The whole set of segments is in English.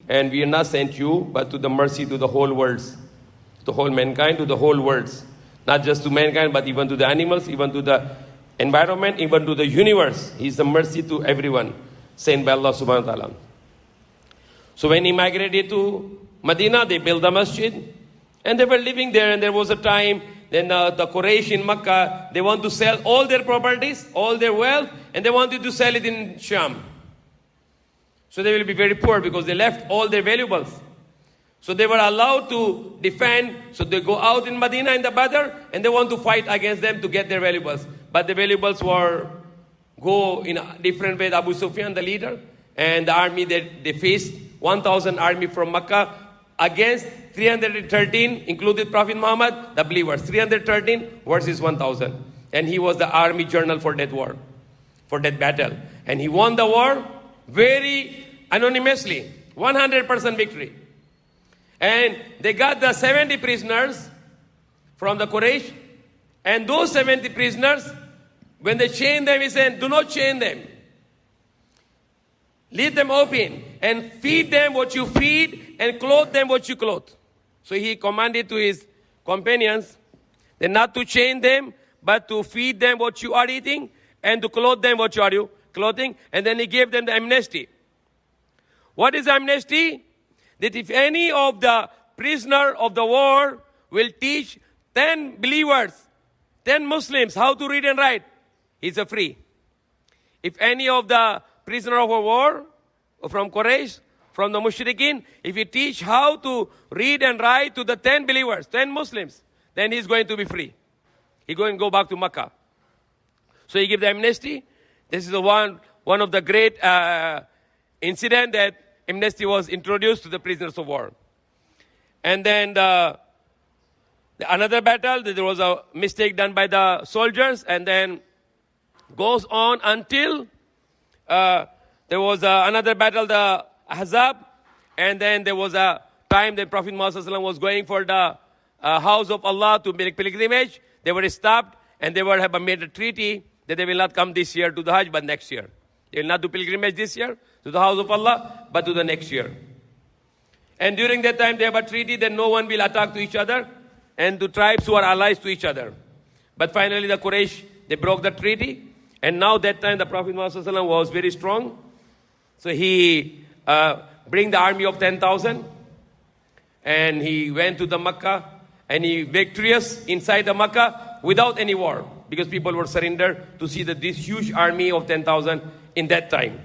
And we are not sent you, but to the mercy to the whole worlds, to whole mankind, to the whole worlds. Not just to mankind, but even to the animals, even to the environment, even to the universe. He is the mercy to everyone, sent by Allah subhanahu wa ta'ala. So when he migrated to Medina, they built the masjid, and they were living there, and there was a time, then the Quraysh in Makkah, they want to sell all their properties, all their wealth, and they wanted to sell it in Sham. So they will be very poor because they left all their valuables. So they were allowed to defend, so they go out in Medina in the Badr, and they want to fight against them to get their valuables. But the valuables go in a different way. Abu Sufyan, the leader, and the army that they faced, 1,000 army from Makkah against 313, included Prophet Muhammad, the believers. 313 versus 1,000. And he was the army general for that war, for that battle. And he won the war very anonymously, 100% victory. And they got the 70 prisoners from the Quraysh. And those 70 prisoners, when they chained them, he said, do not chain them. Leave them open and feed them what you feed and clothe them what you clothe. So he commanded to his companions that not to chain them, but to feed them what you are eating and to clothe them what you are clothing. And then he gave them the amnesty. What is amnesty? That if any of the prisoner of the war will teach 10 believers, 10 Muslims how to read and write, he's a free. If any of the prisoner of war from Quraysh, from the Mushrikeen, if he teach how to read and write to the 10 believers, 10 Muslims, then he's going to be free. He's going to go back to Makkah. So he gave the amnesty. This is the one of the great incident that amnesty was introduced to the prisoners of war. And then another battle, there was a mistake done by the soldiers, and then goes on until there was another battle, the Ahzab, and then there was a time that Prophet Muhammad was going for the house of Allah to make pilgrimage. They were stopped, and they have made a treaty that they will not come this year to the Hajj, but next year. They will not do pilgrimage this year to the house of Allah, but to the next year. And during that time, they have a treaty that no one will attack to each other, and the tribes who are allies to each other. But finally, the Quraysh, they broke the treaty. And now that time, the Prophet Muhammad was very strong. So he bring the army of 10,000. And he went to the Makkah. And he victorious inside the Makkah without any war. Because people were surrendered to see that this huge army of 10,000 in that time.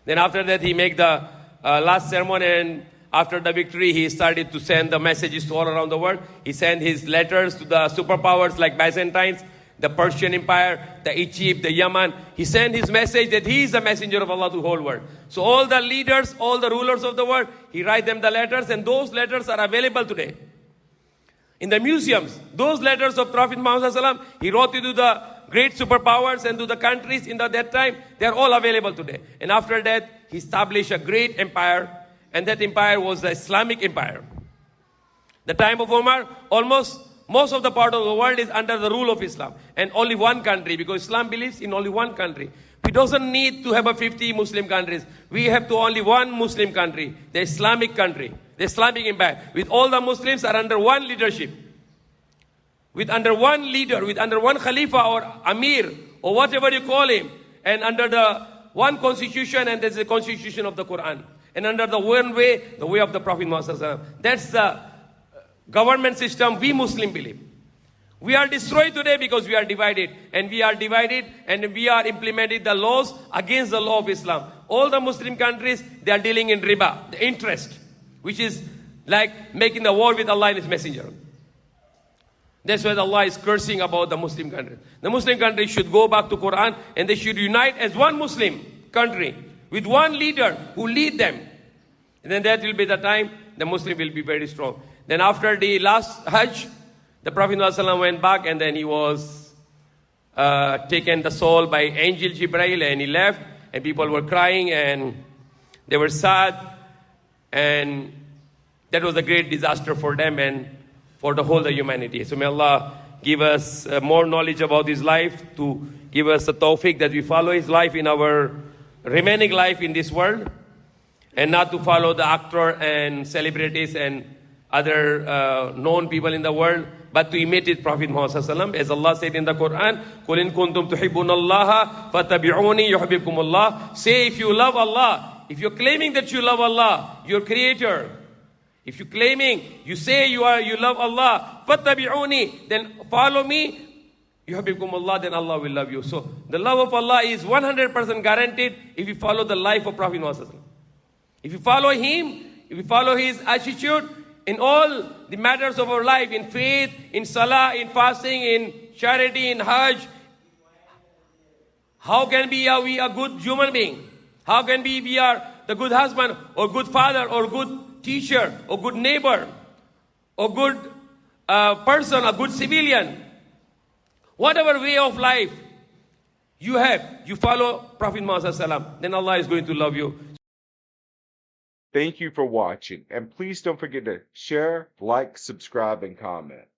Then after that, he made the last sermon, and after the victory, he started to send the messages to all around the world. He sent his letters to the superpowers like Byzantines, the Persian Empire, the Egypt, the Yemen. He sent his message that he is the messenger of Allah to the whole world. So all the leaders, all the rulers of the world, he write them the letters, and those letters are available today. In the museums, those letters of Prophet Muhammad, he wrote it to the great superpowers and to the countries in that time. They are all available today. And after that, he established a great empire. And that empire was the Islamic empire. The time of Umar, almost most of the part of the world is under the rule of Islam. And only one country, because Islam believes in only one country. We doesn't need to have 50 Muslim countries. We have to only one Muslim country, the Islamic country, the Islamic empire. With all the Muslims are under one leadership. With under one leader, with under one Khalifa or Amir, or whatever you call him. And under the one constitution, and there's the constitution of the Quran. And under the one way, the way of the Prophet Muhammad. That's the government system we Muslim believe. We are destroyed today because we are divided. And we are divided, and we are implementing the laws against the law of Islam. All the Muslim countries, they are dealing in riba, the interest, which is like making the war with Allah and His Messenger. That's why Allah is cursing about the Muslim countries. The Muslim countries should go back to Quran, and they should unite as one Muslim country with one leader who lead them. And then that will be the time the Muslim will be very strong. Then after the last Hajj, the Prophet ﷺ went back, and then he was taken the soul by angel Jibreel, and he left, and people were crying, and they were sad, and that was a great disaster for them and for the whole of humanity. So may Allah give us more knowledge about His life, to give us the tawfiq that we follow His life in our remaining life in this world. and not to follow the actor and celebrities and other known people in the world, but to imitate Prophet Muhammad sallallahu alaihi wasallam. As Allah said in the Quran, قُلْ إِن كُنْتُمْ تُحِبُّونَ اللَّهَ فَاتَّبِعُونِي يُحْبِبْكُمُ اللَّهُ. Say if you love Allah, if you're claiming that you love Allah, your creator, if you're claiming, you say you love Allah, فَاتَّبِعُونِي, then follow me, يُحْبِبْكُمُ اللَّهُ, then Allah will love you. So the love of Allah is 100% guaranteed if you follow the life of Prophet Muhammad sallallahu alaihi wasallam. If you follow him, if you follow his attitude in all the matters of our life, in faith, in salah, in fasting, in charity, in hajj, how can we a good human being? How can we be the good husband or good father or good teacher or good neighbor or good person, a good civilian? Whatever way of life you have, you follow Prophet Muhammad sallallahu alaihi wasallam, then Allah is going to love you. Thank you for watching, and please don't forget to share, like, subscribe, and comment.